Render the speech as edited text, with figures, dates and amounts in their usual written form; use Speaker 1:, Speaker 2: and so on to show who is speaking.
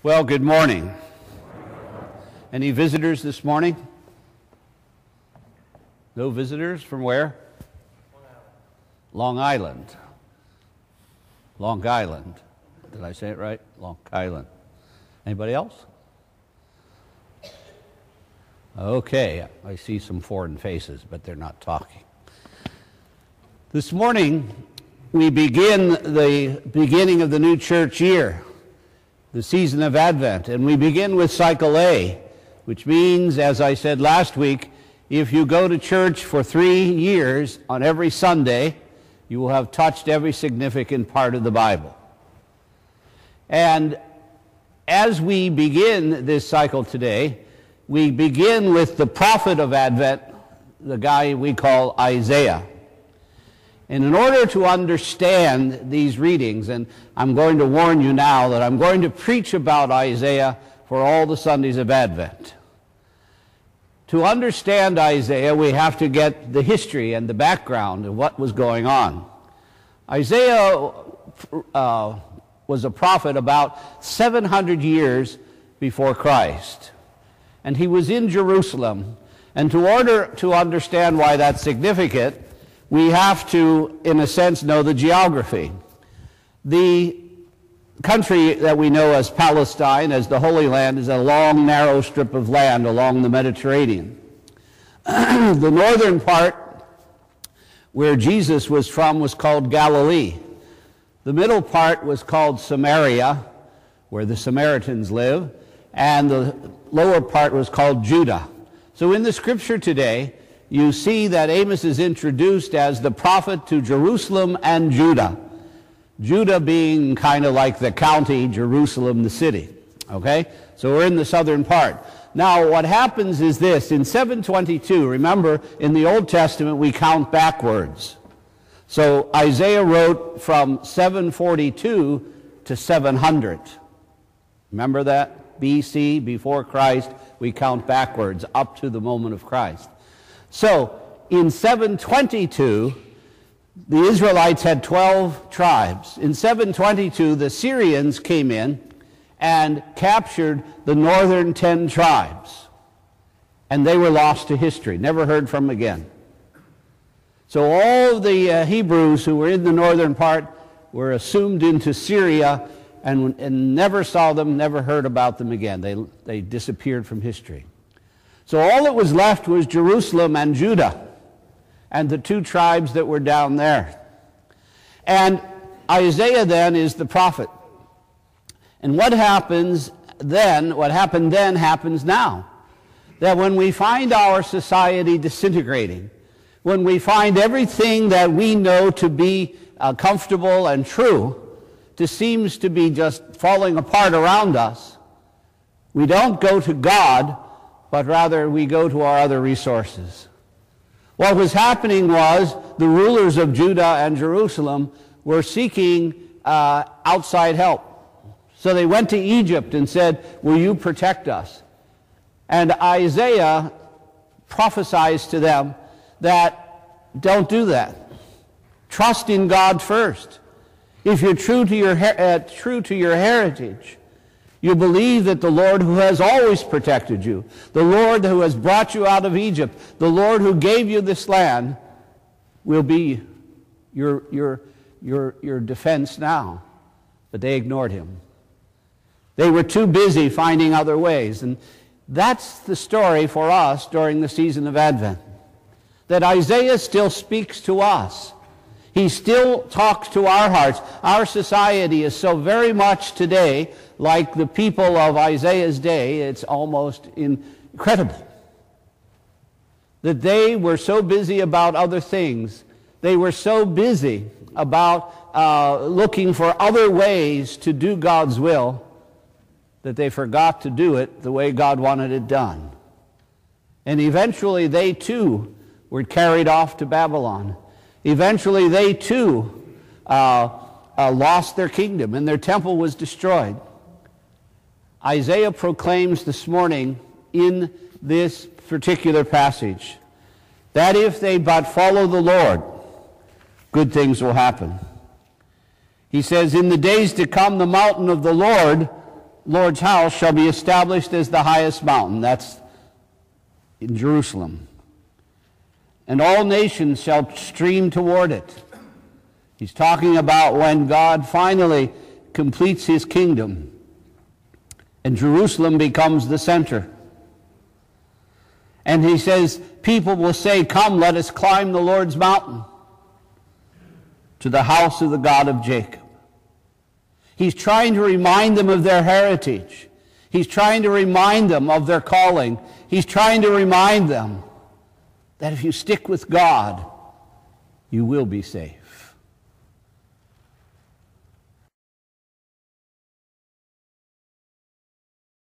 Speaker 1: Well, good morning. Any visitors this morning? No visitors? From where? Long Island. Long Island. Did I say it right? Long Island. Anybody else? Okay, I see some foreign faces, but they're not talking. This morning, we begin the beginning of the new church year, the season of Advent, and we begin with Cycle A, which means, as I said last week, if you go to church for 3 years on every Sunday, you will have touched every significant part of the Bible. And as we begin this cycle today, we begin with the prophet of Advent, the guy we call Isaiah. And in order to understand these readings, and I'm going to warn you now that I'm going to preach about Isaiah for all the Sundays of Advent. To understand Isaiah, we have to get the history and the background of what was going on. Isaiah was a prophet about 700 years before Christ. And he was in Jerusalem. And in order to understand why that's significant, we have to, in a sense, know the geography. The country that we know as Palestine, as the Holy Land, is a long, narrow strip of land along the Mediterranean. The northern part, where Jesus was from, was called Galilee. The middle part was called Samaria, where the Samaritans live, and the lower part was called Judah. So in the scripture today, you see that Amos is introduced as the prophet to Jerusalem and Judah. Judah being kind of like the county, Jerusalem the city. Okay? So we're in the southern part. Now what happens is this. In 722, remember, in the Old Testament we count backwards. So Isaiah wrote from 742 to 700. Remember that? BC, before Christ, we count backwards up to the moment of Christ. So, in 722, the Israelites had 12 tribes. In 722, the Syrians came in and captured the northern 10 tribes. And they were lost to history, never heard from again. So all of the Hebrews who were in the northern part were assumed into Syria and never saw them, never heard about them again. They disappeared from history. So all that was left was Jerusalem and Judah and the 2 tribes that were down there. And Isaiah then is the prophet. And what happens then, what happened then happens now. That when we find our society disintegrating, when we find everything that we know to be comfortable and true seems to be just falling apart around us, we don't go to God, but rather we go to our other resources. What was happening was the rulers of Judah and Jerusalem were seeking outside help. So they went to Egypt and said, "Will you protect us?" And Isaiah prophesies to them that don't do that. Trust in God first. If you're true to your heritage, you believe that the Lord who has always protected you, the Lord who has brought you out of Egypt, the Lord who gave you this land, will be your defense now. But they ignored him. They were too busy finding other ways. And that's the story for us during the season of Advent. That Isaiah still speaks to us. He still talks to our hearts. Our society is so very much today like the people of Isaiah's day, it's almost incredible. That they were so busy about other things. They were so busy about looking for other ways to do God's will that they forgot to do it the way God wanted it done. And eventually they too were carried off to Babylon. Eventually they too lost their kingdom and their temple was destroyed. Isaiah proclaims this morning in this particular passage that if they but follow the Lord, good things will happen. He says, "In the days to come, the mountain of the Lord Lord's house shall be established as the highest mountain. That's in Jerusalem. And all nations shall stream toward it. He's talking about when God finally completes his kingdom and Jerusalem becomes the center. And he says, people will say, come, let us climb the Lord's mountain to the house of the God of Jacob. He's trying to remind them of their heritage. He's trying to remind them of their calling. He's trying to remind them that if you stick with God, you will be saved.